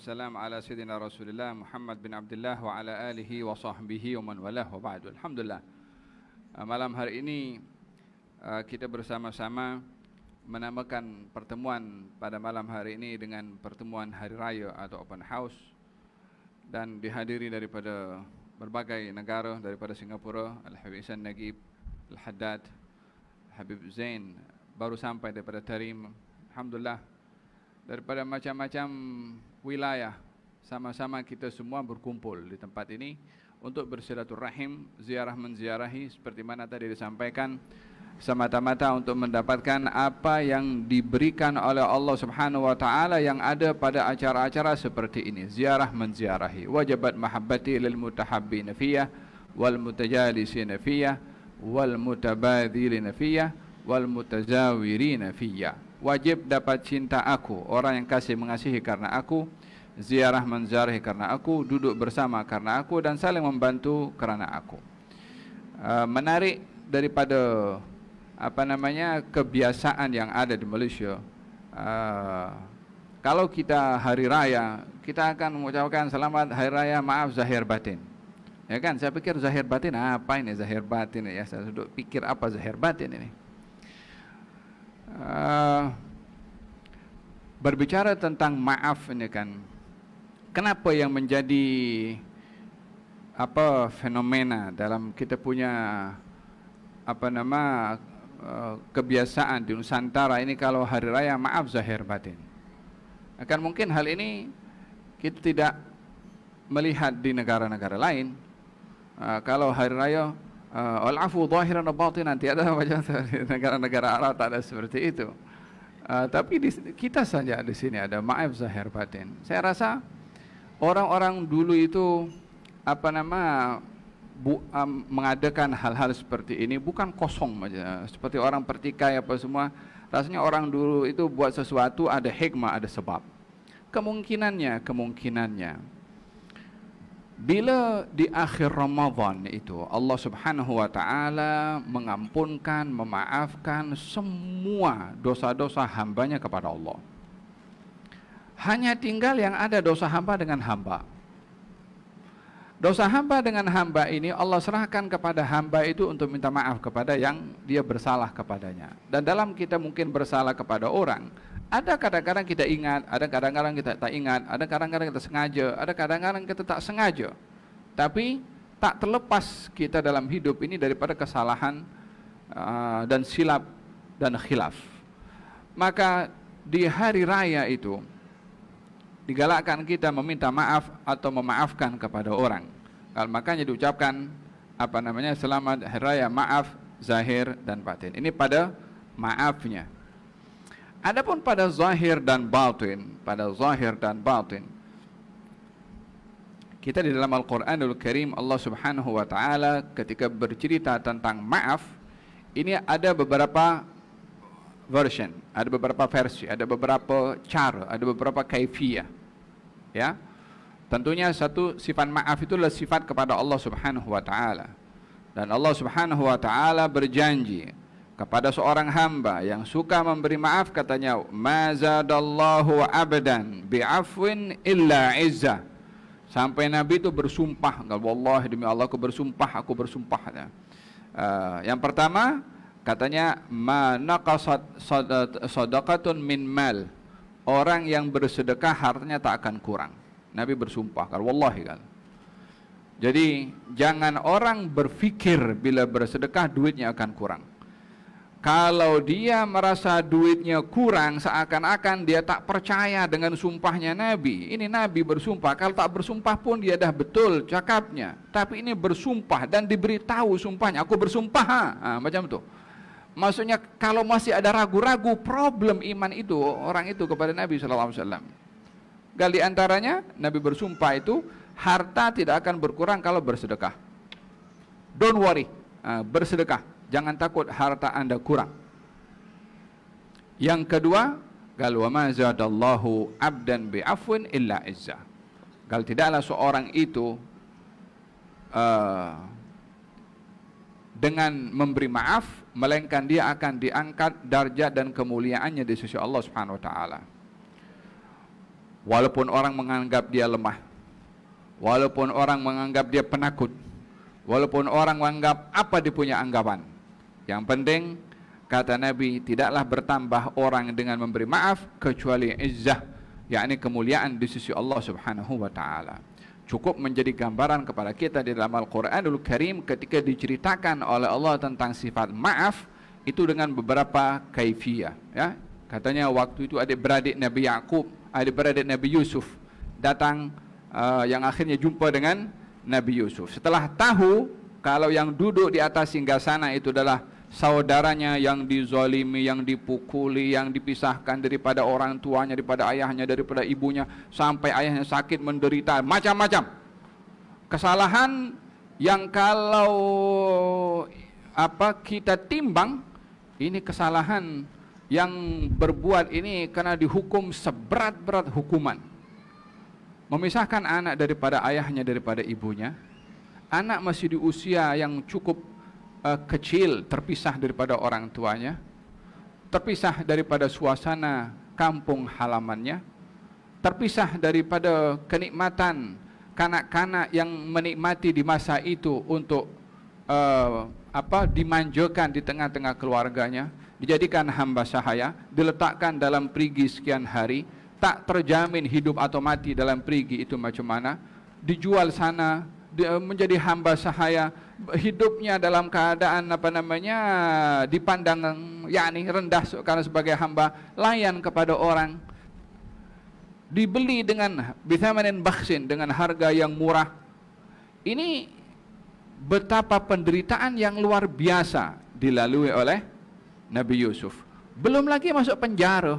wassalam ala sayyidina Rasulillah Muhammad bin Abdullah wa ala alihi wa sahbihi wa man walah wa ba'du. Alhamdulillah. Malam hari ini kita bersama-sama menamakan pertemuan pada malam hari ini dengan pertemuan hari raya atau open house, dan dihadiri daripada berbagai negara, daripada Singapura Al-Habib Ihsan Nagib, Al-Haddad, Habib Zain baru sampai daripada Tarim. Alhamdulillah, daripada macam-macam wilayah sama-sama kita semua berkumpul di tempat ini untuk bersilaturahim, ziarah menziarahi seperti mana tadi disampaikan, semata-mata untuk mendapatkan apa yang diberikan oleh Allah Subhanahu wa taala yang ada pada acara-acara seperti ini. Ziarah menziarahi, wajibat mahabbati lil mutahabbina fiyah wal mutajalisina fiyah wal mutabadhilina fiyah wal mutajawirina fiyah. Wajib dapat cinta aku, orang yang kasih mengasihi karena aku, ziarah menziarahi karena aku, duduk bersama karena aku, dan saling membantu karena aku. Menarik daripada kebiasaan yang ada di Malaysia, kalau kita hari raya, kita akan mengucapkan selamat hari raya, maaf zahir batin. Ya kan, saya pikir zahir batin, apa ini zahir batin ya? Saya duduk pikir apa zahir batin ini. Berbicara tentang maaf ini kan, kenapa yang menjadi fenomena dalam kita punya kebiasaan di Nusantara ini, kalau hari raya maaf zahir batin. Akan mungkin hal ini kita tidak melihat di negara-negara lain. Kalau hari raya al-afu zahiran wa batinan, nanti ada macam di negara-negara Arab tak ada seperti itu. Tapi kita saja di sini ada maaf zahir batin. Saya rasa orang-orang dulu itu mengadakan hal-hal seperti ini bukan kosong saja, seperti orang pertikai apa semua. Rasanya orang dulu itu buat sesuatu ada hikmah, ada sebab. Kemungkinannya bila di akhir Ramadan itu Allah Subhanahu wa taala mengampunkan, memaafkan semua dosa-dosa hambanya kepada Allah. Hanya tinggal yang ada dosa hamba dengan hamba. Dosa hamba dengan hamba ini Allah serahkan kepada hamba itu untuk minta maaf kepada yang dia bersalah kepadanya. Dan dalam kita mungkin bersalah kepada orang, ada kadang-kadang kita ingat, ada kadang-kadang kita tak ingat, ada kadang-kadang kita sengaja, ada kadang-kadang kita tak sengaja. Tapi tak terlepas kita dalam hidup ini daripada kesalahan dan silap dan khilaf. Maka di hari raya itu digalakkan kita meminta maaf atau memaafkan kepada orang. Makanya diucapkan selamat hari raya, maaf zahir dan batin. Ini pada maafnya. Adapun pada zahir dan batin, kita di dalam Al-Quranul Karim Allah Subhanahu wa taala ketika bercerita tentang maaf, ini ada beberapa version, ada beberapa versi, ada beberapa cara, ada beberapa kaifiyah. Ya. Tentunya satu sifat maaf itu adalah sifat kepada Allah Subhanahu wa taala. Dan Allah Subhanahu wa taala berjanji kepada seorang hamba yang suka memberi maaf, katanya, "Ma zadallahu abdan bi'afwin illa izza." Sampai Nabi itu bersumpah, wallahi demi Allah aku bersumpah. Yang pertama katanya, "Ma naqasat sadaqatun min mal." Orang yang bersedekah hartanya tak akan kurang. Nabi bersumpah, wallahi kan. Jadi jangan orang berfikir bila bersedekah duitnya akan kurang. Kalau dia merasa duitnya kurang, seakan-akan dia tak percaya dengan sumpahnya Nabi. Ini Nabi bersumpah, kalau tak bersumpah pun dia dah betul cakapnya. Tapi ini bersumpah dan diberitahu sumpahnya, aku bersumpah. Macam tu. Maksudnya kalau masih ada ragu-ragu, problem iman itu orang itu kepada Nabi SAW. Di antaranya Nabi bersumpah itu, harta tidak akan berkurang kalau bersedekah. Don't worry, bersedekah. Jangan takut harta anda kurang. Yang kedua, wa ma zadallahu abdan bi'afwin illa izzah. Tidaklah seorang itu dengan memberi maaf, melainkan dia akan diangkat darjat dan kemuliaannya di sisi Allah Subhanahu wa taala. Walaupun orang menganggap dia lemah, walaupun orang menganggap dia penakut, walaupun orang menganggap apa dia punya anggapan. Yang penting, kata Nabi, tidaklah bertambah orang dengan memberi maaf kecuali izzah, yakni kemuliaan di sisi Allah Subhanahu wa taala. Cukup menjadi gambaran kepada kita di dalam Al-Qur'anul Karim ketika diceritakan oleh Allah tentang sifat maaf itu dengan beberapa kaifiyah, ya. Katanya waktu itu adik-beradik Nabi Yakub, adik-beradik Nabi Yusuf datang yang akhirnya jumpa dengan Nabi Yusuf. Setelah tahu kalau yang duduk di atas singgasana itu adalah saudaranya yang dizalimi, yang dipukuli, yang dipisahkan daripada orang tuanya, daripada ayahnya, daripada ibunya, sampai ayahnya sakit menderita, macam-macam kesalahan yang kalau kita timbang, ini kesalahan yang berbuat ini karena dihukum seberat-berat hukuman. Memisahkan anak daripada ayahnya, daripada ibunya. Anak masih di usia yang cukup kecil, terpisah daripada orang tuanya, terpisah daripada suasana kampung halamannya, terpisah daripada kenikmatan kanak-kanak yang menikmati di masa itu untuk dimanjakan di tengah-tengah keluarganya, dijadikan hamba sahaya, diletakkan dalam perigi sekian hari, tak terjamin hidup atau mati dalam perigi itu macam mana, dijual sana, menjadi hamba sahaya, hidupnya dalam keadaan dipandang yakni rendah karena sebagai hamba, layan kepada orang, dibeli dengan bithamanin bakhsin, dengan harga yang murah. Ini betapa penderitaan yang luar biasa dilalui oleh Nabi Yusuf. Belum lagi masuk penjara.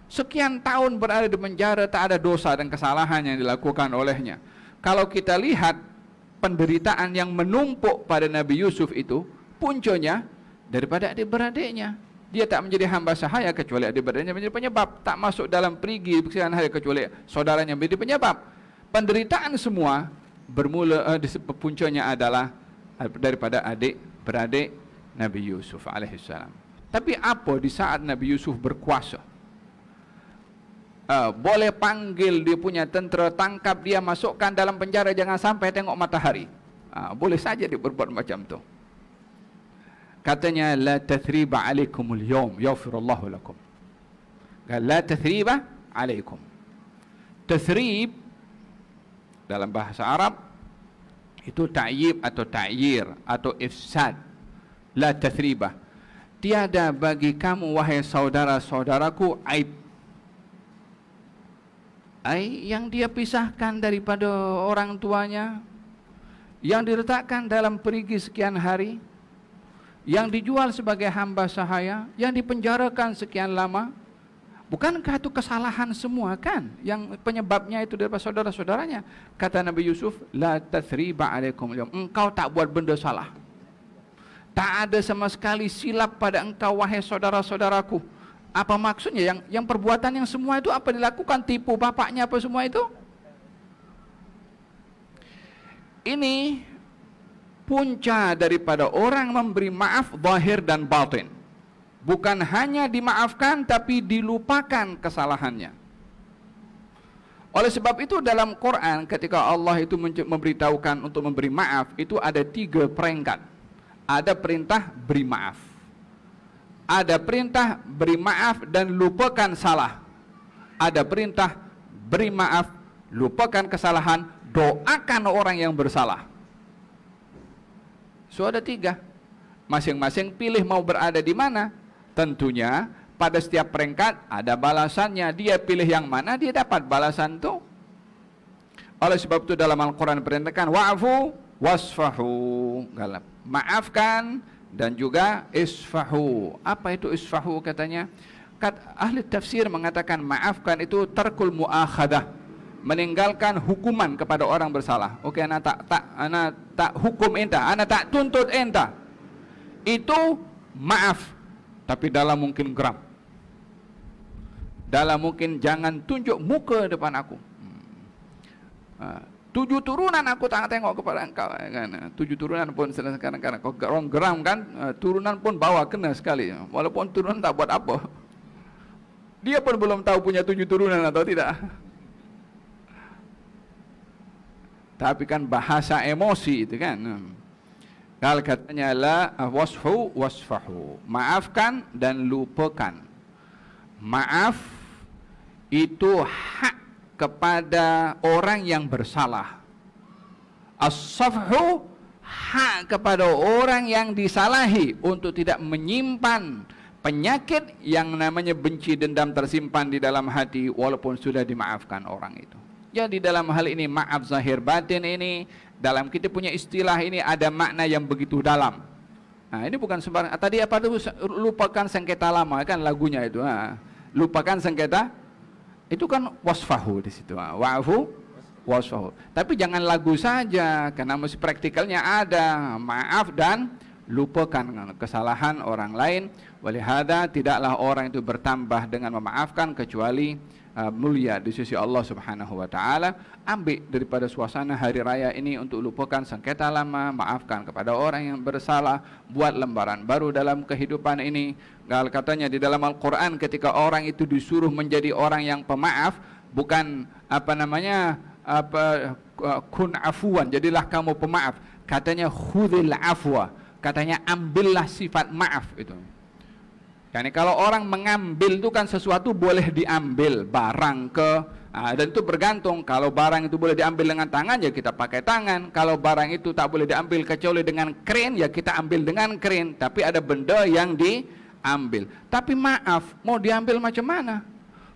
Sekian tahun berada di penjara, tak ada dosa dan kesalahan yang dilakukan olehnya. Kalau kita lihat penderitaan yang menumpuk pada Nabi Yusuf itu, puncanya daripada adik-beradiknya. Dia tak menjadi hamba sahaya kecuali adik-beradiknya menjadi penyebab. Tak masuk dalam perigi sekian hari kecuali saudaranya menjadi penyebab. Penderitaan semua bermula puncanya adalah daripada adik-beradik Nabi Yusuf alaihissalam. Tapi apa di saat Nabi Yusuf berkuasa? Boleh panggil dia punya tentera, tangkap dia, masukkan dalam penjara, jangan sampai tengok matahari. Boleh saja dia berbuat macam tu. Katanya la tathriba alaikumul yawm yaghfirullahu lakum. La tathriba alaikum. Tathrib dalam bahasa Arab itu ta'yib atau ta'yir atau ifsad. La tathribah, tiada bagi kamu wahai saudara-saudaraku aib. Yang dia pisahkan daripada orang tuanya, yang diletakkan dalam perigi sekian hari, yang dijual sebagai hamba sahaya, yang dipenjarakan sekian lama. Bukankah itu kesalahan semua kan? Yang penyebabnya itu daripada saudara-saudaranya. Kata Nabi Yusuf, la tathriba alaikum, engkau tak buat benda salah. Tak ada sama sekali silap pada engkau wahai saudara-saudaraku. Apa maksudnya? Yang perbuatan yang semua itu apa dilakukan? Tipu bapaknya apa semua itu? Ini punca daripada orang memberi maaf zahir dan batin. Bukan hanya dimaafkan tapi dilupakan kesalahannya. Oleh sebab itu dalam Quran ketika Allah itu memberitahukan untuk memberi maaf, itu ada 3 peringkat. Ada perintah beri maaf, ada perintah beri maaf dan lupakan salah, ada perintah beri maaf, lupakan kesalahan, doakan orang yang bersalah. So ada 3. Masing-masing pilih mau berada di mana. Tentunya pada setiap peringkat ada balasannya. Dia pilih yang mana, dia dapat balasan itu. Oleh sebab itu dalam Al-Quran perintahkan wa'fu wasfahu, maafkan dan juga isfahu. Apa itu isfahu katanya? Ahli tafsir mengatakan maafkan itu tarkul muakhadah, meninggalkan hukuman kepada orang bersalah. Okey, anak tak hukum enta, anak tak tuntut enta. Itu maaf, tapi dalam mungkin geram. Dalam mungkin jangan tunjuk muka depan aku. 7 turunan aku tak tengok kepada engkau kan. 7 turunan pun kadang-kadang kau geram kan, turunan pun bawa kena sekali. Walaupun turunan tak buat apa. Dia pun belum tahu punya 7 turunan atau tidak. Tapi kan bahasa emosi itu kan. Kalau katanya la wasfu wasfahu, maafkan dan lupakan. Maaf itu hak kepada orang yang bersalah. As-safhu hak kepada orang yang disalahi untuk tidak menyimpan penyakit yang namanya benci dendam tersimpan di dalam hati walaupun sudah dimaafkan orang itu. Jadi dalam hal ini maaf zahir batin ini, dalam kita punya istilah ini ada makna yang begitu dalam. Nah, ini bukan sembarang. Tadi apa itu, lupakan sengketa lama kan lagunya itu. Lupakan sengketa itu kan wasfahu di situ. Wa'fu wasfahu. Tapi jangan lagu saja, karena mesti praktikalnya ada maaf dan lupakan kesalahan orang lain. Walihada tidaklah orang itu bertambah dengan memaafkan kecuali mulia di sisi Allah Subhanahu wa taala. Ambil daripada suasana hari raya ini untuk lupakan sengketa lama, maafkan kepada orang yang bersalah, buat lembaran baru dalam kehidupan ini. Gal katanya di dalam Al-Qur'an ketika orang itu disuruh menjadi orang yang pemaaf, bukan kun afuwan, jadilah kamu pemaaf. Katanya khudhil afwa, katanya ambillah sifat maaf itu. Yani kalau orang mengambil itu kan sesuatu boleh diambil barang dan itu bergantung. Kalau barang itu boleh diambil dengan tangan ya kita pakai tangan. Kalau barang itu tak boleh diambil kecuali dengan kren ya kita ambil dengan kren. Tapi ada benda yang diambil. Tapi maaf mau diambil macam mana?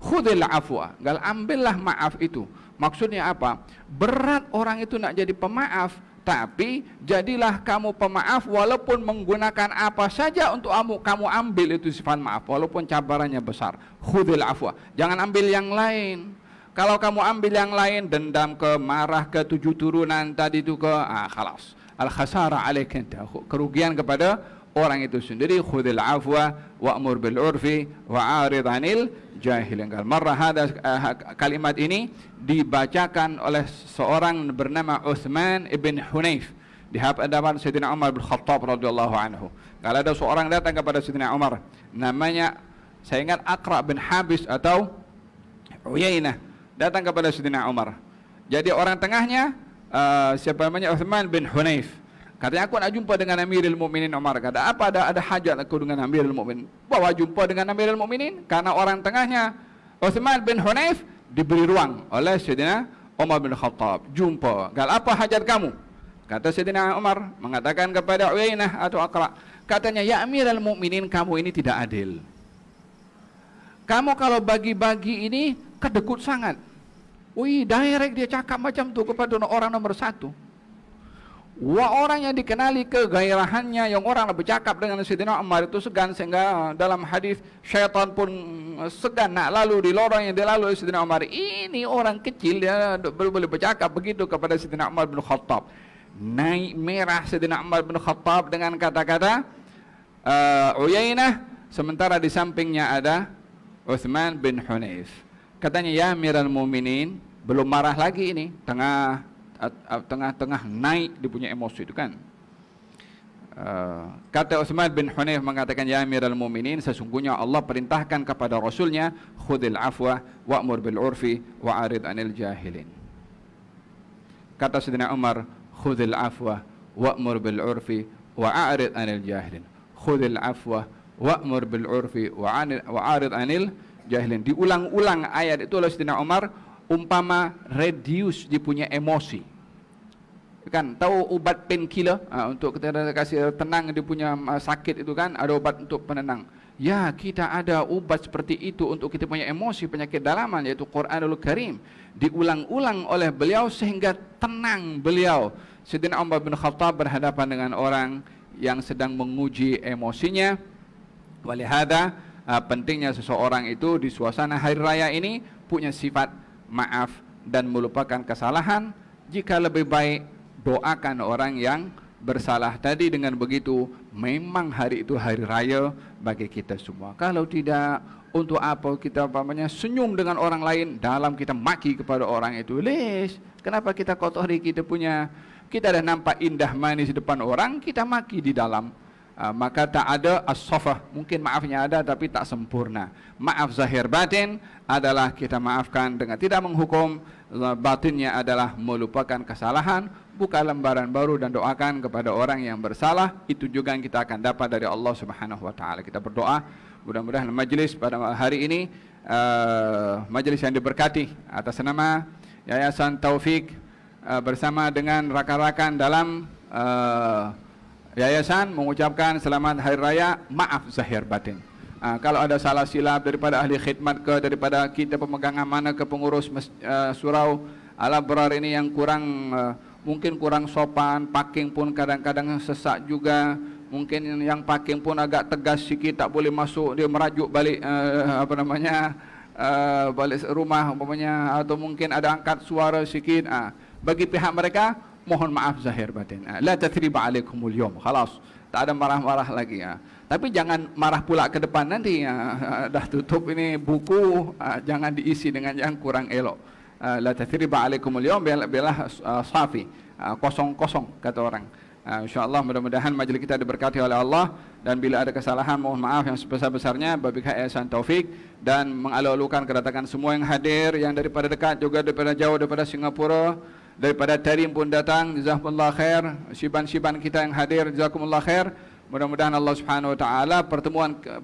Khudhil afwa, ambillah maaf itu. Maksudnya apa? Berat orang itu nak jadi pemaaf, tapi jadilah kamu pemaaf walaupun menggunakan apa saja untuk kamu ambil itu sifat maaf walaupun cabarannya besar. Khudhil afwa, jangan ambil yang lain. Kalau kamu ambil yang lain, dendam ke, marah ke, 7 turunan tadi itu ke, khalas, al khasara alaika, kerugian kepada orang itu sendiri. Khudhil afwa wa'mur bil urfi wa'arid 'anil jahilin. Marrah kalimat ini dibacakan oleh seorang bernama Uthman ibn Hunayf di hadapan Sayyidina Umar bin Khattab radhiyallahu anhu. Kalau ada seorang datang kepada Sayyidina Umar, namanya saya ingat Aqra bin Habis atau Uyainah, datang kepada Sayyidina Umar. Jadi orang tengahnya siapa namanya? Uthman bin Hunayf. Katanya aku nak jumpa dengan Amirul Mukminin Umar. Kata apa ada hajat aku dengan Amirul Mukminin? Bawa jumpa dengan Amirul Mukminin karena orang tengahnya Uthman bin Hunayf diberi ruang oleh Sayyidina Umar bin Khattab. Jumpa. Gal apa hajat kamu? Kata Sayyidina Umar mengatakan kepada Uyainah atau Aqra, katanya ya Amirul Mukminin, kamu ini tidak adil. Kamu kalau bagi-bagi ini kedekut sangat. Wih, direct dia cakap macam tu kepada orang nomor 1. Orang yang dikenali kegairahannya, yang orang bercakap dengan Sayyidina Umar itu segan, sehingga dalam hadis syaitan pun segan nak lalu di lorong yang dilalui Sayyidina Umar. Ini orang kecil dia boleh bercakap begitu kepada Sayyidina Umar bin Khattab. Naik merah Sayyidina Umar bin Khattab dengan kata-kata Uyainah, sementara di sampingnya ada Uthman bin Hunayf. Katanya ya Amirul Mukminin, belum marah lagi ini, tengah-tengah naik dia punya emosi itu kan. Kata Uthman bin Hunayf mengatakan ya Amirul Mukminin, sesungguhnya Allah perintahkan kepada Rasulnya khudhil afwa wa'mur bil urfi wa'arid 'anil jahilin. Kata Sayyidina Umar khudhil afwa wa'mur bil urfi wa'arid 'anil jahilin. Khudhil afwa wa'mur bil urfi wa'arid 'anil jahilin. Diulang-ulang ayat itu oleh Sayyidina Umar umpama reduce dia punya emosi. Kan tahu ubat painkiller untuk kita kasih tenang dia punya sakit itu kan, ada obat untuk penenang. Ya, kita ada obat seperti itu untuk kita punya emosi penyakit dalaman, yaitu Quranul Karim. Diulang-ulang oleh beliau sehingga tenang beliau. Sayyidina Umar bin Khattab berhadapan dengan orang yang sedang menguji emosinya. Walihada pentingnya seseorang itu di suasana hari raya ini punya sifat maaf dan melupakan kesalahan. Jika lebih baik doakan orang yang bersalah tadi. Dengan begitu memang hari itu hari raya bagi kita semua. Kalau tidak, untuk apa kita senyum dengan orang lain dalam kita maki kepada orang itu? Kenapa kita kotori kita punya? Kita dah nampak indah manis di depan orang, kita maki di dalam. maka tak ada as-safah. Mungkin maafnya ada tapi tak sempurna. Maaf zahir batin adalah kita maafkan dengan tidak menghukum, batinnya adalah melupakan kesalahan, buka lembaran baru dan doakan kepada orang yang bersalah. Itu juga yang kita akan dapat dari Allah Subhanahu wa taala. Kita berdoa mudah-mudahan majlis pada hari ini majlis yang diberkati atas nama Yayasan Taufik bersama dengan rakan-rakan dalam yayasan mengucapkan selamat hari raya, maaf zahir batin. Kalau ada salah silap daripada ahli khidmat ke, daripada kita pemegang amanah ke pengurus surau Al-Abrar ini yang kurang mungkin kurang sopan, parking pun kadang-kadang sesak juga, mungkin yang parking pun agak tegas sikit, tak boleh masuk, dia merajuk balik balik rumah umpamanya, atau mungkin ada angkat suara sikit. Bagi pihak mereka mohon maaf zahir batin. La tathriba alaikumul yawm. Khalas, tak ada marah-marah lagi. Tapi jangan marah pula ke depan nanti. Dah tutup ini buku, jangan diisi dengan yang kurang elok. La tathriba alaikumul yawm, biarlah safi, kosong-kosong kata orang. InsyaAllah mudah-mudahan majlis kita diberkati oleh Allah, dan bila ada kesalahan mohon maaf yang sebesar-besarnya bagi Yayasan Taufik, dan mengalu-alukan kedatangan semua yang hadir, yang daripada dekat juga daripada jauh, daripada Singapura, daripada Tarim pun datang. Jazakumullah khair. Syiban-syiban kita yang hadir, jazakumullah khair. Mudah-mudahan Allah Subhanahu wa taala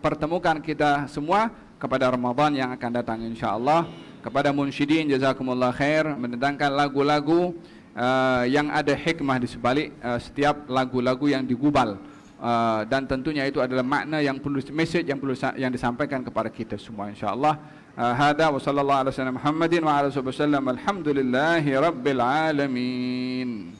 pertemukan kita semua kepada Ramadan yang akan datang insya-Allah. Kepada munsyidin, jazakumullah khair, mendatangkan lagu-lagu yang ada hikmah di sebalik setiap lagu-lagu yang digubal, dan tentunya itu adalah makna yang perlu, message yang disampaikan kepada kita semua insya-Allah. Hada wa sallallahu alaihi wasallam Muhammadin wa ala alihi wasallam. Alhamdulillahi rabbil alamin.